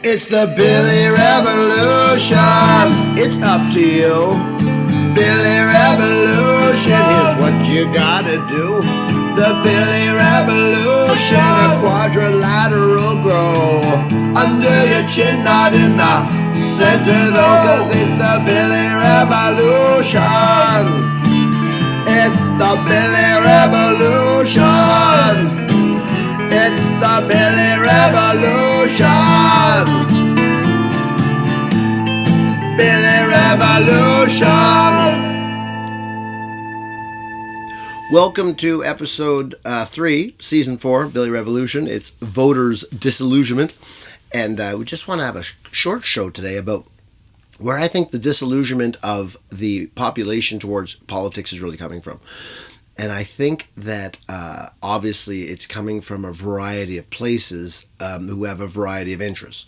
It's the Billy Revolution. It's up to you. Billy Revolution. Here's what you gotta do. The Billy Revolution. A quadrilateral grow under your chin, not in the center though, 'cause it's the Billy Revolution. It's the Billy Revolution. It's the Billy Revolution. Billy Revolution. Welcome to episode 3, season 4, Billy Revolution. It's voters' disillusionment. And we just want to have a short show today about where I think the disillusionment of the population towards politics is really coming from. And I think that obviously it's coming from a variety of places who have a variety of interests.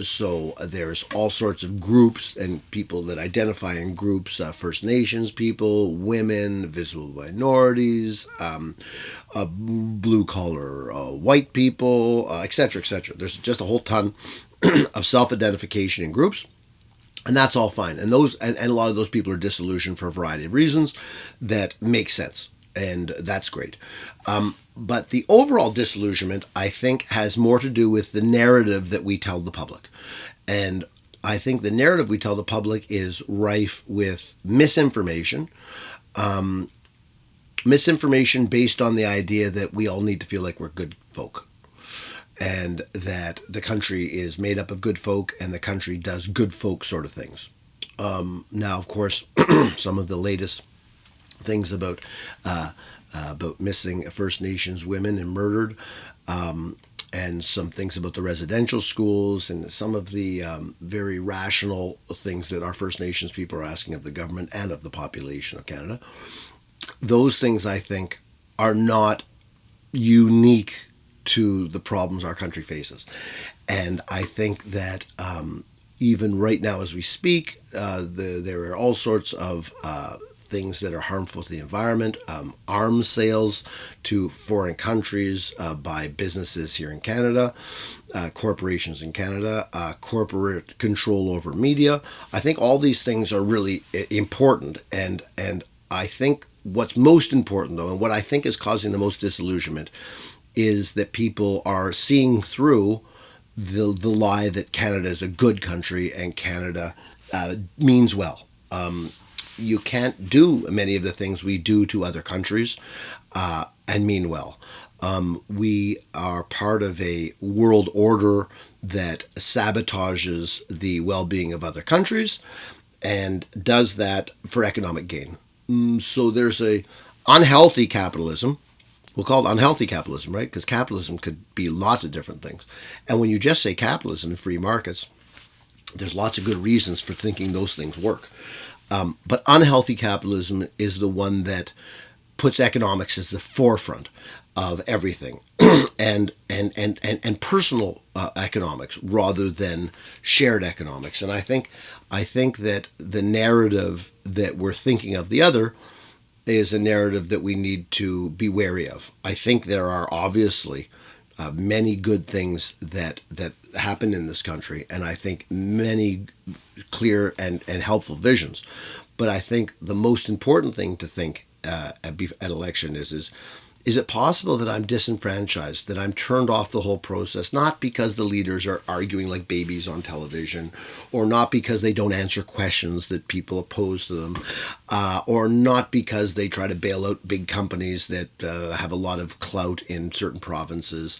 So there's all sorts of groups and people that identify in groups, First Nations people, women, visible minorities, blue-collar white people, etc., etc. There's just a whole ton of self-identification in groups. And that's all fine. And a lot of those people are disillusioned for a variety of reasons that make sense. And that's great. But the overall disillusionment, I think, has more to do with the narrative that we tell the public. And I think the narrative we tell the public is rife with misinformation. Misinformation based on the idea that we all need to feel like we're good folk. And that the country is made up of good folk and the country does good folk sort of things. Now, of course, some of the latest things about missing First Nations women and murdered, and some things about the residential schools and some of the very rational things that our First Nations people are asking of the government and of the population of Canada. Those things, I think, are not unique to the problems our country faces. And I think that even right now as we speak, there are all sorts of things that are harmful to the environment, arms sales to foreign countries by businesses here in Canada, corporations in Canada, corporate control over media. I think all these things are really important. And I think what's most important, though, and what I think is causing the most disillusionment is that people are seeing through the lie that Canada is a good country and Canada means well. You can't do many of the things we do to other countries and mean well. We are part of a world order that sabotages the well-being of other countries and does that for economic gain. So there's a unhealthy capitalism. We'll call it unhealthy capitalism, right? Because capitalism could be lots of different things. And when you just say capitalism and free markets, there's lots of good reasons for thinking those things work. But unhealthy capitalism is the one that puts economics as the forefront of everything, and personal economics rather than shared economics. And I think that the narrative that we're thinking of the other is a narrative that we need to be wary of. I think there are obviously many good things that happen in this country, and I think many clear and helpful visions. But I think the most important thing to think at election is it possible that I'm disenfranchised, that I'm turned off the whole process, not because the leaders are arguing like babies on television, or not because they don't answer questions that people oppose to them, or not because they try to bail out big companies that have a lot of clout in certain provinces.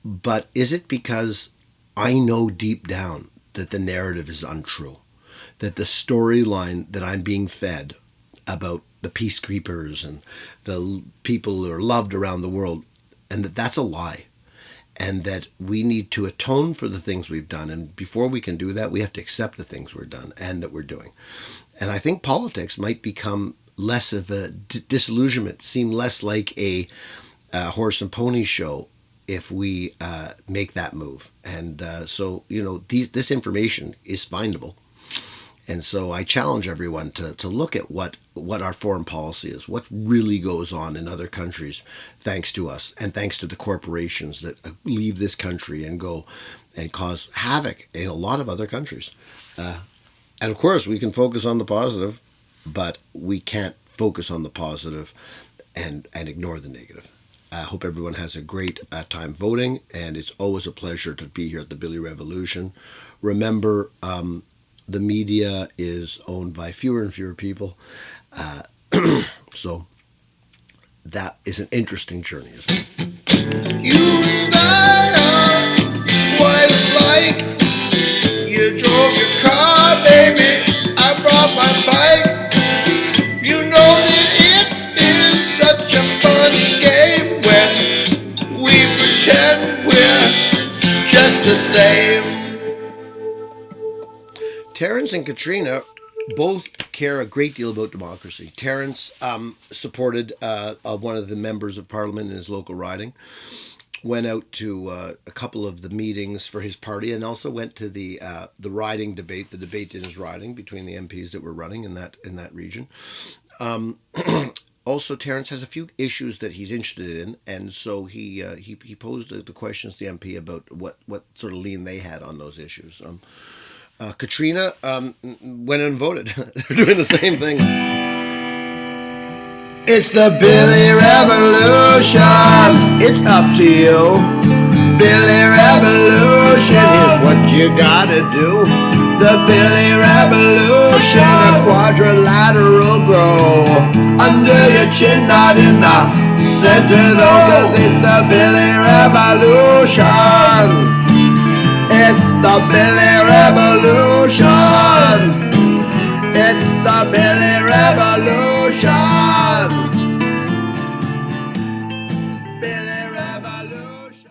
But is it because I know deep down that the narrative is untrue, that the storyline that I'm being fed about the peacekeepers and the people who are loved around the world, and that's a lie, and that we need to atone for the things we've done. And before we can do that, we have to accept the things we're done and that we're doing. And I think politics might become less of a disillusionment, seem less like a horse and pony show if we make that move. And so, this information is findable. And so I challenge everyone to look at what our foreign policy is, what really goes on in other countries thanks to us and thanks to the corporations that leave this country and go and cause havoc in a lot of other countries. And of course, we can focus on the positive, but we can't focus on the positive and ignore the negative. I hope everyone has a great time voting, and it's always a pleasure to be here at the Billy Revolution. Remember, the media is owned by fewer and fewer people, so that is an interesting journey, isn't it? You and I are quite alike. You drove your car, baby. I brought my bike. You know that it is such a funny game when we pretend we're just the same. Terrence and Katrina both care a great deal about democracy. Terrence supported one of the members of parliament in his local riding, went out to a couple of the meetings for his party, and also went to the riding debate, the debate in his riding between the MPs that were running in that region. Also, Terrence has a few issues that he's interested in, and so he posed the questions to the MP about what sort of lean they had on those issues. Katrina went and voted. They're doing the same thing. It's the Billy Revolution. It's up to you. Billy Revolution is what you gotta do. The Billy Revolution, a quadrilateral grow under your chin, not in the center though, 'cause it's the Billy Revolution. It's the Billy Revolution.